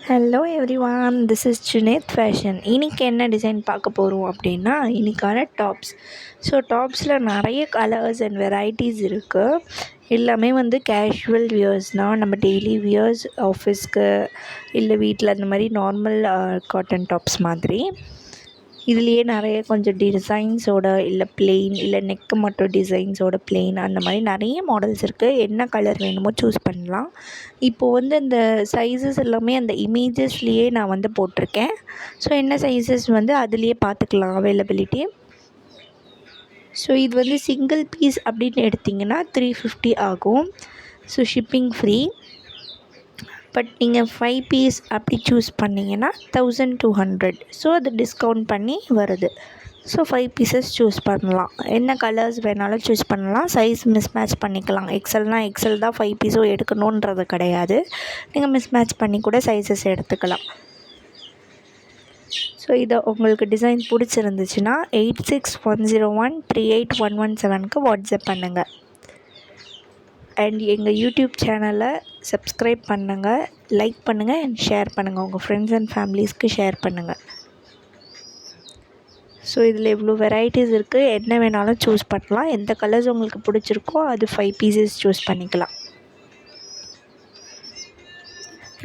Hello everyone, this is Junaid fashion. இன்றைக்கி என்ன design பார்க்க போகிறோம் அப்படின்னா, இன்றைக்கான டாப்ஸ். ஸோ டாப்ஸில் நிறைய கலர்ஸ் அண்ட் வெரைட்டிஸ் இருக்குது. எல்லாமே கேஷுவல் வியர்ஸ் தான், நம்ம டெய்லி வியர்ஸ், ஆஃபீஸ்க்கு இல்லை வீட்டில் அந்த மாதிரி நார்மல் காட்டன் டாப்ஸ் மாதிரி. இதுலேயே நிறைய கொஞ்சம் டிசைன்ஸோட இல்லை ப்ளெயின் இல்லை நெக்கு மட்டும் டிசைன்ஸோட ப்ளெயின் அந்த மாதிரி நிறைய மாடல்ஸ் இருக்குது. என்ன கலர் வேணுமோ சூஸ் பண்ணலாம். இப்போது இந்த சைஸஸ் எல்லாமே அந்த இமேஜஸ்லேயே நான் போட்டிருக்கேன். ஸோ என்ன சைஸஸ் அதுலேயே பார்த்துக்கலாம் அவைலபிலிட்டி. ஸோ இது சிங்கிள் பீஸ் அப்படின்னு எடுத்திங்கன்னா 350 ஆகும். So shipping free. பட் நீங்கள் 5 பீஸ் அப்படி சூஸ் பண்ணிங்கன்னா 1200. ஸோ அது டிஸ்கவுண்ட் பண்ணி வருது. ஸோ 5 பீசஸ் சூஸ் பண்ணலாம். என்ன கலர்ஸ் வேணாலும் சூஸ் பண்ணலாம். சைஸ் மிஸ்மேட்ச் பண்ணிக்கலாம். எக்ஸல்னால் எக்ஸல் தான் 5 பீஸும் எடுக்கணுன்றது கிடையாது. நீங்கள் மிஸ்மேட்ச் பண்ணி கூட சைஸஸ் எடுத்துக்கலாம். ஸோ இதை உங்களுக்கு டிசைன் பிடிச்சிருந்துச்சுன்னா 8610138117க்கு வாட்ஸ்அப் பண்ணுங்கள். அண்ட் எங்கள் யூடியூப் சேனலை சப்ஸ்கிரைப் பண்ணுங்கள், லைக் பண்ணுங்கள் அண்ட் ஷேர் பண்ணுங்கள். உங்கள் ஃப்ரெண்ட்ஸ் அண்ட் ஃபேமிலிஸ்க்கு ஷேர் பண்ணுங்கள். ஸோ இதில் இவ்வளோ வெரைட்டிஸ் இருக்குது. என்ன வேணாலும் சூஸ் பண்ணலாம். எந்த கலர்ஸ் உங்களுக்கு பிடிச்சிருக்கோ அது 5 பீசஸ் சூஸ் பண்ணிக்கலாம்.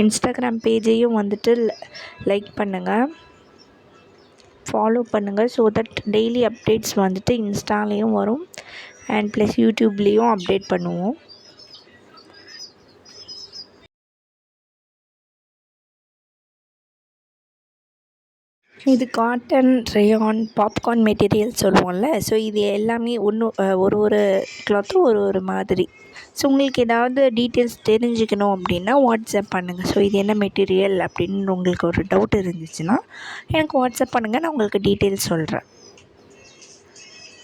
இன்ஸ்டாகிராம் பேஜையும் லைக் பண்ணுங்கள், ஃபாலோ பண்ணுங்கள். ஸோ தட் டெய்லி அப்டேட்ஸ் இன்ஸ்டாலேயும் வரும் அண்ட் ப்ளஸ் யூடியூப்லேயும் அப்டேட் பண்ணுவோம். இது காட்டன், ரேயான், பாப்கார்ன் மெட்டீரியல் சொல்லுவோம்ல. ஸோ இது எல்லாமே ஒரு கிளாத்தும் ஒரு மாதிரி. ஸோ உங்களுக்கு ஏதாவது டீட்டெயில்ஸ் தெரிஞ்சுக்கணும் அப்படின்னா வாட்ஸ்அப் பண்ணுங்கள். ஸோ இது என்ன மெட்டீரியல் அப்படின்னு உங்களுக்கு ஒரு டவுட் இருந்துச்சுன்னா எனக்கு வாட்ஸ்அப் பண்ணுங்கள், நான் உங்களுக்கு டீட்டெயில்ஸ் சொல்கிறேன்.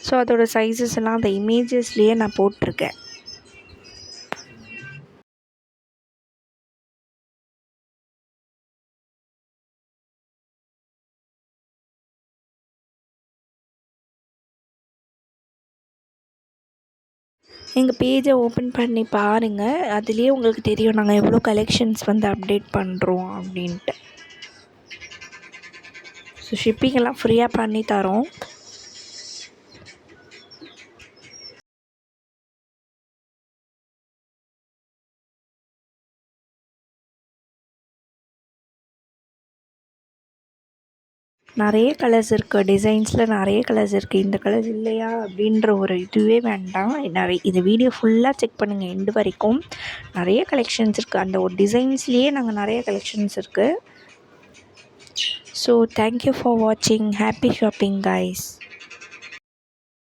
ஸோ அதோடய சைஸஸ் எல்லாம் அந்த இமேஜஸ்லேயே நான் போட்டிருக்கேன். எங்கள் பேஜை ஓப்பன் பண்ணி பாருங்கள். அதுலேயே உங்களுக்கு தெரியும் நாங்கள் எவ்வளோ கலெக்ஷன்ஸ் அப்டேட் பண்ணுறோம் அப்படின்ட்டு. ஸோ ஷிப்பிங் எல்லாம் ஃப்ரீயாக பண்ணி தரோம். நிறைய கலர்ஸ் இருக்குது. டிசைன்ஸில் நிறைய கலர்ஸ் இருக்குது. இந்த கலர்ஸ் இல்லையா அப்படின்ற ஒரு இதுவே வேண்டாம். இந்த வீடியோ ஃபுல்லாக செக் பண்ணுங்கள் எண்டு வரைக்கும். நிறைய கலெக்ஷன்ஸ் இருக்குது. அந்த ஒரு டிசைன்ஸ்லேயே நாங்கள் நிறைய கலெக்ஷன்ஸ் இருக்குது. ஸோ தேங்க்யூ ஃபார் வாட்சிங். Happy shopping guys.